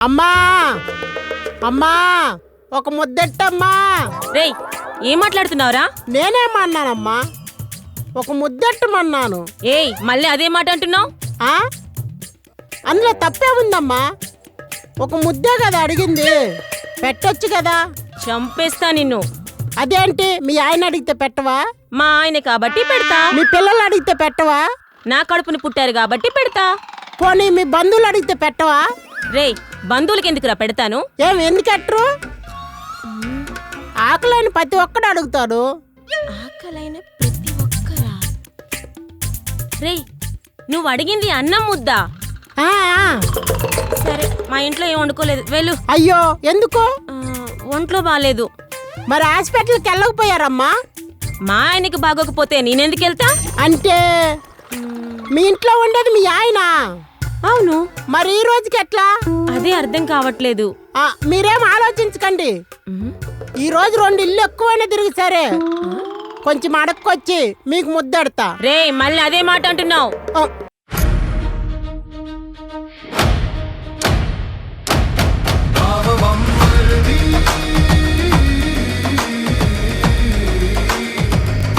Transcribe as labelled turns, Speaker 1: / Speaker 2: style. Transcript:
Speaker 1: అమ్మా అమ్మా ఒక ముద్దెట్టమ్మా.
Speaker 2: రేయ్, ఏం మాట్లాడుతున్నావురా?
Speaker 1: నేనేమన్నానమ్మా? ఒక ముద్దెట్టమన్నాను.
Speaker 2: ఏయ్, మళ్ళీ అదే మాట అంటున్నావు?
Speaker 1: ఆ? అందులో తప్పే ఉందమ్మా. ఒక ముద్దే కదా అడిగింది, పెట్టొచ్చు కదా.
Speaker 2: చంపేస్తా నిన్ను.
Speaker 1: అదేంటి, మీ ఆయన అడిగితే పెట్టవా?
Speaker 2: మా ఆయన కాబట్టి పెడతా.
Speaker 1: మీ పిల్లలు అడిగితే పెట్టవా?
Speaker 2: నా కడుపుని పుట్టారు కాబట్టి పెడతా.
Speaker 1: పోనీ మీ బంధువులు అడిగితే పెట్టవా?
Speaker 2: రేయ్, బంధువులకి ఎందుకురా పెడతాను?
Speaker 1: ఎందుకెట్టరు? ఆకలైన ప్రతి ఒక్కడు అడుగుతాడు.
Speaker 2: ఆకలైన ప్రతి ఒక్కరా? రేయ్, నువ్వు అడిగింది అన్నం ముద్దా?
Speaker 1: ఆ, ఆ.
Speaker 2: సరే, మా ఇంట్లో ఏం వండుకోలేదు, వెళ్ళు.
Speaker 1: అయ్యో, ఎందుకు?
Speaker 2: ఒంట్లో బాలేదు.
Speaker 1: మరి హాస్పిటల్కి వెళ్ళకపోయారమ్మా?
Speaker 2: మా ఆయనకి బాగోకపోతే నేనెందుకు వెళ్తా?
Speaker 1: అంటే మీ ఇంట్లో ఉండేది మీ ఆయన?
Speaker 2: అవును.
Speaker 1: మరి ఈ రోజుకి ఎట్లా?
Speaker 2: అదే అర్థం కావట్లేదు.
Speaker 1: మీరేం ఆలోచించకండి. ఈ రోజు 2 ఇల్లు ఎక్కువైనా తిరిగి సరే కొంచెం అడక్కొచ్చి మీకు ముద్దెడతా.
Speaker 2: రేయ్, మళ్ళీ అదే మాట అంటున్నావు.